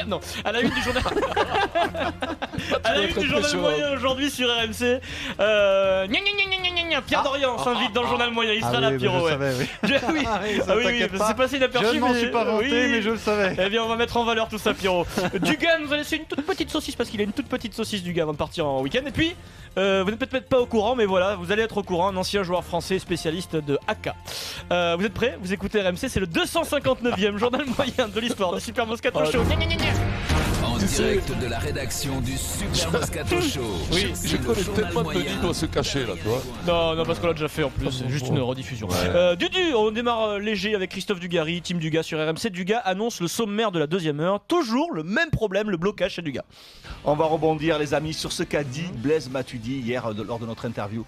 Non, à la une du journal. À la une du journal moyen aujourd'hui sur RMC. Pierre Dorian s'invite dans le journal moyen. Il sera là, Pierrot. Oui, c'est passé inaperçu. Je ne m'en suis pas vanté, mais je le savais. Eh bien, on va mettre en valeur tout ça, Pierrot. Dugas nous a laissé une toute petite saucisse parce qu'il a une toute petite saucisse, Dugas, avant de partir en week-end. Et puis, vous n'êtes peut-être pas au courant, mais voilà, vous allez être au courant. Un ancien joueur français spécialiste de AK. Vous êtes prêts? Vous écoutez RMC, c'est le 259e journal moyen de l'histoire du Super Moscato Show. En direct de la rédaction du Super Moscato Show. Oui, je connais peut-être pas Denis doit se cacher là, tu vois. Non, parce qu'on l'a déjà fait en plus, c'est juste une rediffusion. Dudu, on démarre léger avec Christophe Dugarry, Team Dugas sur RMC. Dugas annonce le sommaire de la deuxième heure. Toujours le même problème, le blocage chez Dugas. On va rebondir, les amis, sur ce qu'a dit Blaise Matuidi hier lors de notre interview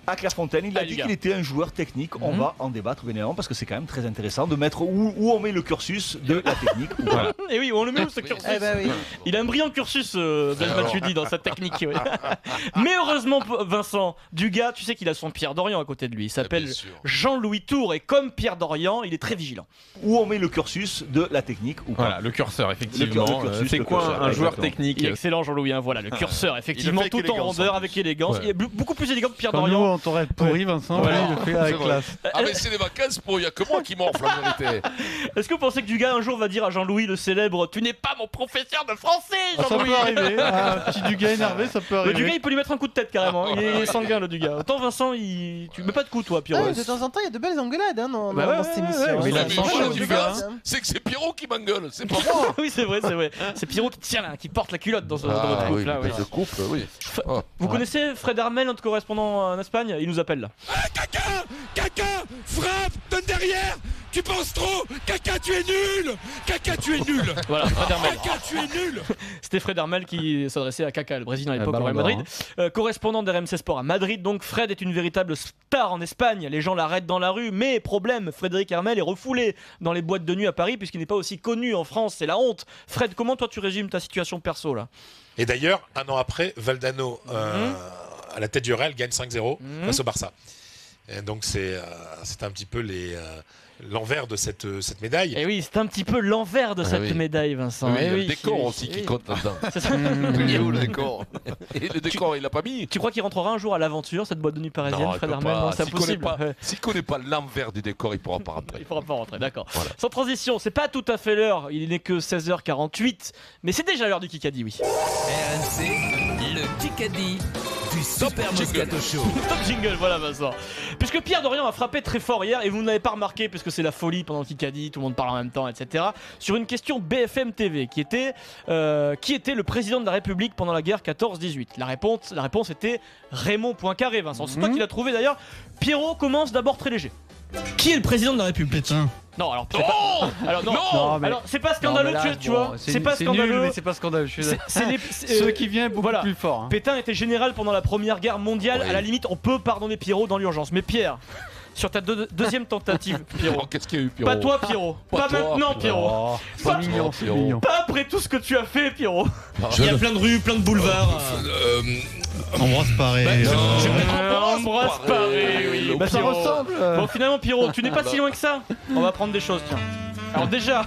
à Clairefontaine. Il a dit qu'il était un joueur technique. On va en débattre bien évidemment parce que c'est quand même très intéressant de mettre où on met le cursus de la technique. Voilà. Et oui, on le met où ce cursus? Oui. Il a un brillant cursus, Blaise Matuidi, dans sa technique. Oui. Mais heureusement, Vincent, Dugas, tu sais qu'il a son Pierre Dorian à côté de lui. Il s'appelle Jean-Louis Tour et comme Pierre Dorian, il est très vigilant. Où on met le cursus de la technique ou pas. Voilà, le curseur, effectivement. C'est quoi curseur, un joueur exactement. technique? Il est excellent, Jean-Louis. Voilà, le curseur, effectivement, Il le fait tout en avec rondeur, élégance, avec élégance. Ouais. Il est beaucoup plus élégant que Pierre Quand nous, Dorian. on t'aurait pourri, Vincent, Voilà. il le fait avec classe. Ah mais c'est les vacances pour, il n'y a que moi qui m'enfle la vérité. Est-ce que vous pensez que Dugas un jour va dire à Jean-Louis le célèbre: tu n'es pas mon professeur de français, Ça Jean-Louis? peut arriver, un petit Dugas énervé, ça peut Le arriver. Dugas, il peut lui mettre un coup de tête carrément. Il est sanguin, le Dugas. Autant Vincent, tu mets pas de coup, toi, Pierrot. De temps en temps, il y a de belles engueulades dans Bah ouais, cette émission. ouais, il a Mais le sang moi, chaud, la Dugas. différence, c'est que c'est Pierrot qui m'engueule, c'est pas moi. Oui, c'est vrai. C'est Pierrot qui tient là, qui porte la culotte dans votre couple là. Oui. Le couple, oui. Vous connaissez Fred Armel, notre correspondant en Espagne? Il nous appelle là. Caca, frappe, donne derrière. Tu penses trop. Caca, tu es nul. Caca, tu es nul. Voilà, Fred Armel. Caca, tu es nul. C'était Fred Armel qui s'adressait à Kaka, le Brésilien à l'époque au Ballon Real d'Or, Madrid. Correspondant d'RMC Sport à Madrid, donc Fred est une véritable star en Espagne. Les gens l'arrêtent dans la rue, mais problème, Frédéric Armel est refoulé dans les boîtes de nuit à Paris puisqu'il n'est pas aussi connu en France, c'est la honte. Fred, comment toi tu résumes ta situation perso là? Et d'ailleurs, un an après, Valdano, à la tête du Real, gagne 5-0 face au Barça. Et donc c'est un petit peu l'envers de cette médaille. Et oui, c'est un petit peu l'envers de cette médaille, Vincent. Oui, il y a oui, le décor aussi qui compte là-dedans. C'est ça. Il est où le décor? Et le décor, il l'a pas mis. Tu crois qu'il rentrera un jour à l'aventure, cette boîte de nuit parisienne, il Fred peut Armel? pas. Non, c'est S'il connaît impossible. pas- S'il connaît pas l'envers du décor, il pourra pas rentrer. Il pourra pas rentrer, d'accord. Voilà. Sans transition, c'est pas tout à fait l'heure, il n'est que 16h48, mais c'est déjà l'heure du Kikadi, oui. RMC, le Kikadi du Super Moscato Show. Top jingle, voilà Vincent. Puisque Pierre Dorian a frappé très fort hier, et vous ne l'avez pas remarqué, puisque c'est la folie pendant le Kikadi, tout le monde parle en même temps, etc. Sur une question BFM TV, qui était le président de la République pendant la guerre 14-18. La réponse était Raymond Poincaré, Vincent. C'est toi qui l'as trouvé d'ailleurs. Pierrot commence d'abord très léger. Qui est le président de la République? Pétain. Non, alors c'est pas... Alors non, mais- alors c'est pas scandaleux, Non, mais là, tu vois. C'est pas nul, scandaleux. mais c'est pas scandaleux. Je suis d'accord. C'est Ceux qui viennent beaucoup voilà. plus fort. Hein. Pétain était général pendant la Première Guerre mondiale. Oui. À la limite, on peut pardonner Pierrot dans l'urgence. Mais Pierre, sur ta deuxième tentative, Pierrot. Oh, qu'est-ce qu'il y a eu, Pierrot? Pas toi, Pierrot. Pas toi, maintenant, Pierrot. Oh, c'est Pas- mignon, c'est Pierrot. mignon. Pas après tout ce que tu as fait, Pierrot. Il y a plein de rues, plein de boulevards. Embrasse pareil. Embrasse Paris, oui. Bah ça Pierrot. ressemble. Bon, finalement, Pierrot, tu n'es pas si loin que ça. On va prendre des choses, tiens. Alors déjà,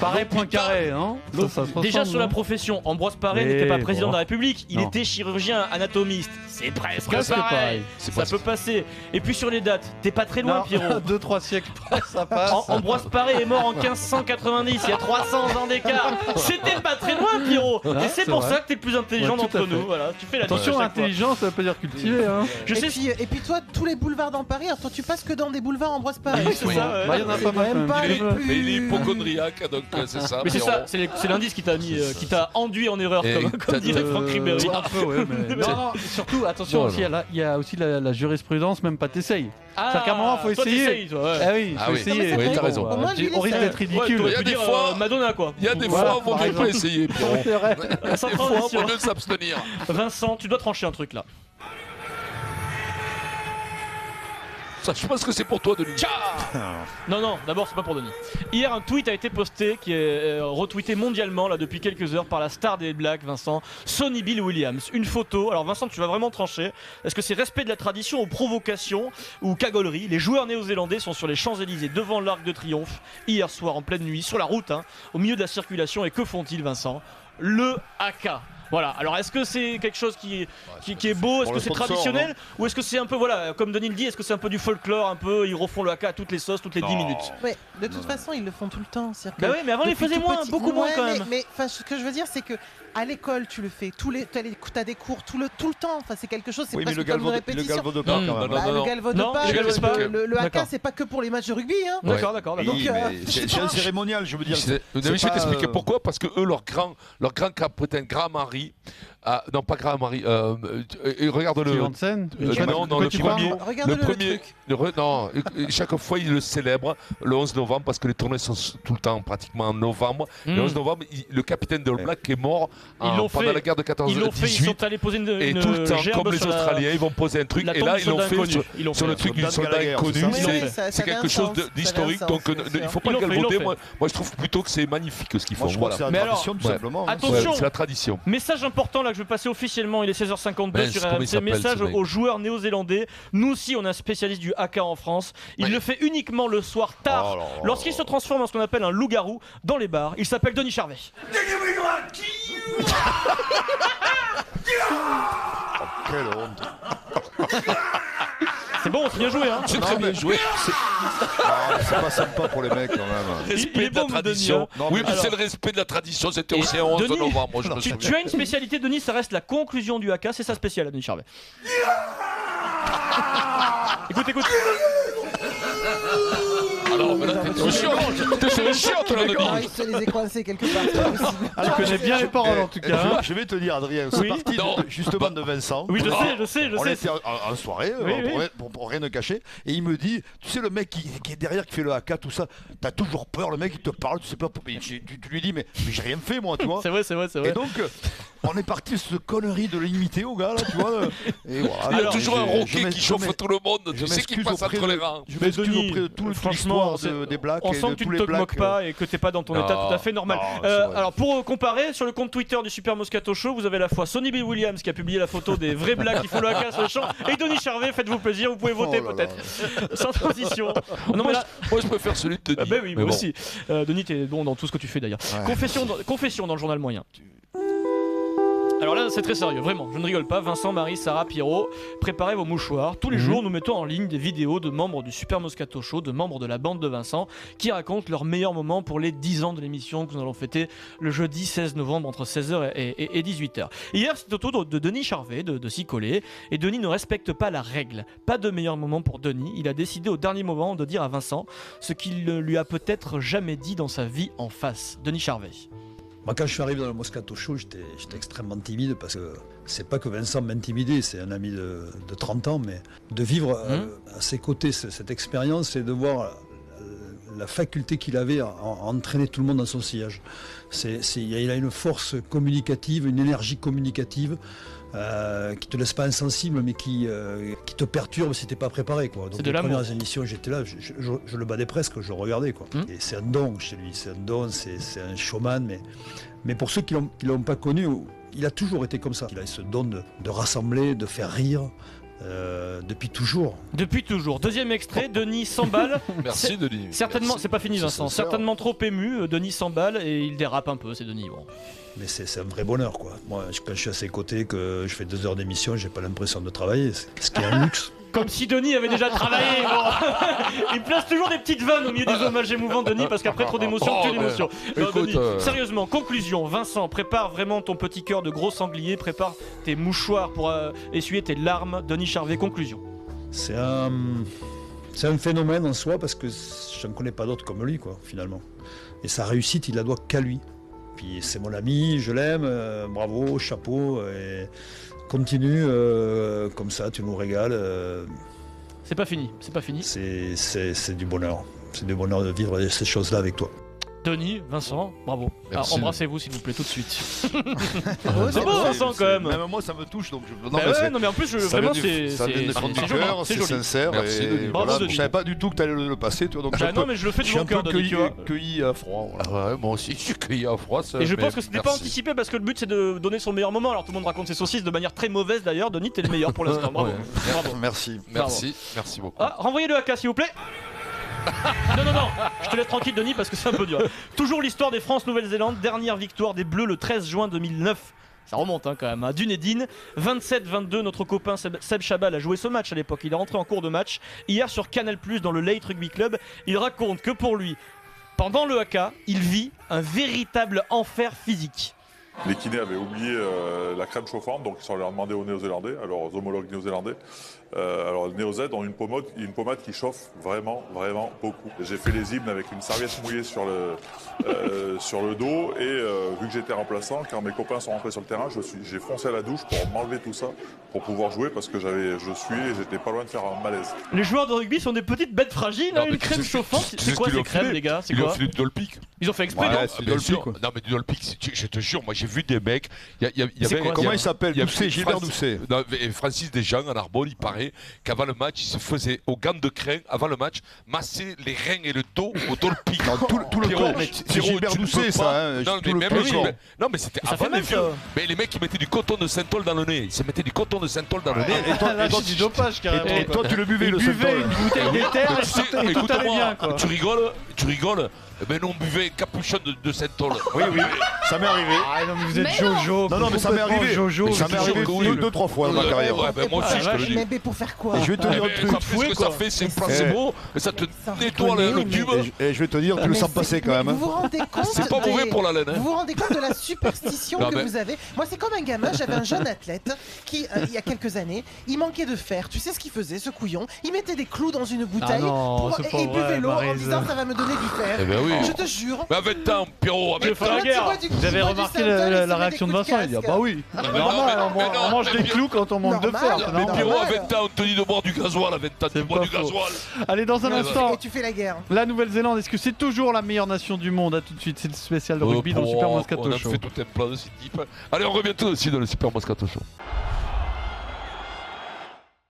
Pareil, point carré, hein. Ça se déjà ressemble, sur la non profession, Ambroise Paré Mais n'était pas président bon. de la République, il Non. était chirurgien anatomiste. C'est presque Presque pareil. pareil. Ça peut passer. Et puis sur les dates, t'es pas très loin, Non, Pierrot. 2-3 siècles après, ça passe. Ambroise Paré est mort en 1590, il y a 300 ans d'écart. C'était pas très loin, Pierrot. Ah, Et c'est c'est pour vrai. ça que t'es le plus intelligent Ouais, tout à d'entre fait. nous. Voilà, tu fais la Attention, diff à chaque fois. intelligent, ça veut pas dire cultivé, hein. Je sais. Et puis toi, tous les boulevards dans Paris, alors toi tu passes que dans des boulevards Ambroise Paré. Oui, c'est ça, ouais. Bah, il y en a pas mal. même quand pas même. les plus... Mais il est hypochondriaque, donc c'est ça. Mais c'est Pierrot. ça, c'est l'indice qui t'a mis, qui t'a enduit en erreur, Et comme dirait Franck Ribéry. Un peu, ouais, mais... Non, surtout, attention Non, aussi, il y a aussi la jurisprudence, même pas t'essayes. Ah, C'est-à-dire qu'à un moment, faut toi, essayer. t'essayes, toi, ouais. Ah oui, Ah faut oui. essayer. Oui, t'as raison. Au moins, lui, il On risque essaie. d'être ridicule. Ouais, Il y a t'aurais pu des dire, fois- Madonna, quoi. Il y a des Voilà, fois, il vaut par mieux pas exemple. essayer, Pierrot. C'est vrai. Sans Des fois, il transition. vaut mieux s'abstenir. Vincent, tu dois trancher un truc là. ça. Je pense que c'est pour toi, Denis. Non, d'abord c'est pas pour Denis. Hier un tweet a été posté qui est retweeté mondialement là depuis quelques heures par la star des Blacks, Vincent, Sonny Bill Williams. Une photo. Alors Vincent, tu vas vraiment trancher. Est-ce que c'est respect de la tradition ou provocation ou cagolerie? Les joueurs néo-zélandais sont sur les Champs-Élysées devant l'Arc de Triomphe hier soir en pleine nuit, sur la route, au milieu de la circulation. Et que font-ils, Vincent? Le haka. Voilà, alors est-ce que c'est quelque chose qui est beau? Est-ce que c'est traditionnel? Ou est-ce que c'est un peu, voilà, comme Denis le dit, est-ce que c'est un peu du folklore, un peu, ils refont le haka à toutes les sauces, toutes les 10 minutes? Ouais, de toute façon, ils le font tout le temps. Bah oui, mais avant ils faisaient moins, beaucoup moins quand même. Mais ce que je veux dire, c'est que à l'école, tu le fais, t'as des cours tout le temps. Enfin, c'est quelque chose, c'est presque comme une répétition. Le galvaude pas, quand même. Le galvaude pas, le haka, c'est pas que pour les matchs de rugby. Hein. D'accord. C'est un cérémonial, je veux dire. Je vais t'expliquer pourquoi. Parce que eux, leur grand capitaine, Graham-Marie, non pas Graham-Marie, regarde-le. Non, le premier. Non, chaque fois il le célèbre le 11 novembre parce que les tournois sont tout le temps pratiquement en novembre. Le 11 novembre, le capitaine de All Black est mort pendant la guerre de 14-18. Ils sont allés poser une et tout le temps, comme les Australiens, ils vont poser un truc. Et là, ils l'ont fait sur le truc du soldat inconnu. C'est quelque chose d'historique. Donc il ne faut pas le galvauder. Moi, je trouve plutôt que c'est magnifique ce qu'ils font. Je crois que c'est la tradition, tout simplement. Attention, c'est la tradition. Message important là que je vais passer officiellement, il est 16h52 sur RMC. Message aux joueurs néo-zélandais. Nous aussi, on a un spécialiste du haka en France. Il le fait uniquement le soir tard, lorsqu'il se transforme en ce qu'on appelle un loup-garou dans les bars. Il s'appelle Denis Charvet. Quelle honte. C'est bon, c'est bien joué, hein. C'est très bien joué. C'est pas sympa pour les mecs quand même. Respect de la tradition. Oui, mais c'est le respect de la tradition. C'était aussi un 11 novembre. Tu as une spécialité, Denis, ça reste la conclusion du haka. C'est sa spéciale, Denis Charvet. Écoute. Alors, mais là, t'es chiant, toi, Denis. Il se les est coincés quelque part. Elle connaît bien les paroles en tout cas. Je vais te dire, Adrien, c'est parti justement de Vincent. Oui, je sais. On était en soirée, pour rien ne cacher, et il me dit, tu sais, le mec qui est derrière, qui fait le haka, tout ça, t'as toujours peur, le mec il te parle, tu sais pas, tu lui dis, mais j'ai rien fait moi, tu vois. C'est vrai. Et donc, on est parti sur cette connerie de l'imiter au gars, là, tu vois. Et voilà. Il y a toujours un roquet qui chauffe tout le monde, tu sais qu'il passe entre les rangs. Je m'excuse auprès de toute l'histoire des Blacks. On sent que tu ne te moques pas et que t'es pas dans ton état tout à fait normal. Alors pour comparer, sur le compte Twitter du Super Moscato Show, vous avez à la fois Sonny Bill Williams qui a publié la photo des vrais Blacks qui font le haka sur les champs, et Denis Charvet. Faites-vous plaisir, vous pouvez voter peut-être. Sans transition. Non, moi je préfère celui de Denis. Ben oui, moi aussi. Denis, t'es bon dans tout ce que tu fais d'ailleurs. Confession dans le journal moyen. Alors là, c'est très sérieux, vraiment, je ne rigole pas. Vincent, Marie, Sarah, Pierrot, préparez vos mouchoirs. Tous les jours, nous mettons en ligne des vidéos de membres du Super Moscato Show, de membres de la bande de Vincent, qui racontent leurs meilleurs moments pour les 10 ans de l'émission que nous allons fêter le jeudi 16 novembre entre 16h et 18h. Hier, c'est au tour de Denis Charvet de s'y coller, et Denis ne respecte pas la règle. Pas de meilleur moment pour Denis. Il a décidé au dernier moment de dire à Vincent ce qu'il ne lui a peut-être jamais dit dans sa vie en face. Denis Charvet. Moi, quand je suis arrivé dans le Moscato Show, j'étais extrêmement timide parce que c'est pas que Vincent m'intimidait, c'est un ami de 30 ans, mais de vivre à ses côtés cette expérience et de voir la faculté qu'il avait à entraîner tout le monde dans son sillage. Il a une force communicative, une énergie communicative qui te laisse pas insensible, mais qui te perturbe si t'es pas préparé, quoi. Donc les premières émissions, j'étais là, je le badais presque, je regardais, quoi. Et c'est un don chez lui, c'est un don, c'est un showman, mais pour ceux qui l'ont pas connu, il a toujours été comme ça. Il a ce don de rassembler, de faire rire. Depuis toujours. Depuis toujours. Deuxième extrait, Denis s'emballe. Merci Denis. Certainement, c'est pas fini Vincent. Certainement trop ému, Denis s'emballe et il dérape un peu, c'est Denis. Bon. Mais c'est un vrai bonheur, quoi. Moi, quand je suis à ses côtés, que je fais 2 heures d'émission, j'ai pas l'impression de travailler. Ce qui est un luxe. Comme si Denis avait déjà travaillé. Bon. Il place toujours des petites vannes au milieu des hommages émouvants de Denis parce qu'après trop d'émotions, tue l'émotion. Sérieusement, conclusion. Vincent, prépare vraiment ton petit cœur de gros sanglier. Prépare tes mouchoirs pour essuyer tes larmes. Denis Charvet, conclusion. C'est un phénomène en soi parce que je ne connais pas d'autres comme lui, quoi, finalement. Et sa réussite, il la doit qu'à lui. Puis c'est mon ami, je l'aime, bravo, chapeau. Et continue comme ça, tu nous régales. C'est pas fini. C'est du bonheur. C'est du bonheur de vivre ces choses-là avec toi. Denis, Vincent, bravo. Merci. Embrassez-vous s'il vous plaît tout de suite. C'est C'est beau Vincent quand même. Même moi ça me touche donc. Non mais en plus vraiment c'est ça vient du fond du cœur, c'est sincère. Merci, Et Denis. Bravo, voilà, Denis. je savais pas du tout que tu allais le passer, toi. Donc non mais je le fais de je suis mon un cœur peu Denis, tu vois. cueilli à froid. Voilà. Ah ouais, moi aussi, je suis cueilli à froid. Et je pense que c'était pas merci. anticipé parce que le but c'est de donner son meilleur moment. Alors tout le monde raconte ses saucisses de manière très mauvaise d'ailleurs. Denis, t'es le meilleur pour l'instant. Bravo. Bravo. Merci. Merci beaucoup. Ah, renvoyez le AK s'il vous plaît. Non, je te laisse tranquille Denis parce que c'est un peu dur. Toujours l'histoire des France-Nouvelle-Zélande, dernière victoire des Bleus le 13 juin 2009. Ça remonte quand même à Dunedin. 27-22, notre copain Seb Chabal a joué ce match à l'époque. Il est rentré en cours de match. Hier sur Canal+, dans le Late Rugby Club, il raconte que pour lui, pendant le haka, il vit un véritable enfer physique. Les kinés avaient oublié la crème chauffante, donc ils sont allés en demander aux Néo-Zélandais, à leurs homologues néo-zélandais. Alors les Néo-Z ont une pommade qui chauffe vraiment beaucoup. J'ai fait les hymnes avec une serviette mouillée sur le dos et vu que j'étais remplaçant, quand mes copains sont rentrés sur le terrain, j'ai foncé à la douche pour m'enlever tout ça, pour pouvoir jouer parce que j'étais pas loin de faire un malaise. Les joueurs de rugby sont des petites bêtes fragiles, Non, une crème chauffante. C'est quoi ces crèmes les gars? C'est Ils ont quoi? filé du Dolpic. Ils ont fait exprès, Ouais, non? c'est bien sûr. Non mais du Dolpic, je te jure, moi j'ai vu des mecs. Comment il s'appelle? Doucet, Gilbert Doucet. Francis Desjans en Arbonne, il paraît qu'avant le match, il se faisait aux gants de crin, avant le match, masser les reins et le dos au Dolpic. Tout le corps. C'est Gilbert Doucet ça. Non mais c'était avant les vieux. Mais les mecs ils mettaient du coton de Saint-Ol dans le nez. Ils se mettaient du coton de Saint-Ol dans le nez. Et toi, c'est du dopage carrément. Et toi tu le buvais Il le buvait Saint-Ol. une bouteille d'éther et tout allait bien quoi. Tu rigoles. Mais nous on buvait capuchon de Saint-Ol. Oui, ça m'est arrivé. Ah non mais vous êtes Jojo. Non mais ça m'est arrivé. Jojo. Ça m'est arrivé 2-3 fois dans ma carrière. Ouais, ben moi aussi je te le dis. Mais pour faire quoi? Et je vais te dire un truc. Ça fait ce que ça fait, c'est un placebo, et ça te nettoie le tube. Et je vais te dire, tu le sens passer quand même. Vous vous rendez compte? C'est pas mauvais pour la laine. Vous vous rendez compte de la superstition que vous avez? Moi, c'est comme un gamin. J'avais un jeune athlète qui, il y a quelques années, il manquait de fer. Tu sais ce qu'il faisait, ce couillon? Il mettait des clous dans une bouteille et il buvait l'eau en disant ça va me donner du fer. Eh ben oui. Je te jure. Mais avec temps, Pierrot, avec temps. Vous avez remarqué la réaction de Vincent? Il dit ah bah oui. Normal, on mange des clous quand on manque de fer. Mais Pierrot, avec temps, on te dit de boire du gasoil avec temps. Tu bois du gasoil. Allez, dans un instant. Et tu fais la guerre. La Nouvelle-Zélande, est-ce que c'est toujours la meilleure nation du monde? À tout de suite, c'est le spécial de rugby dans le Super Moscato Show. On a fait tout un plan de ce type. Allez, on revient tout aussi dans le Super Moscato Show.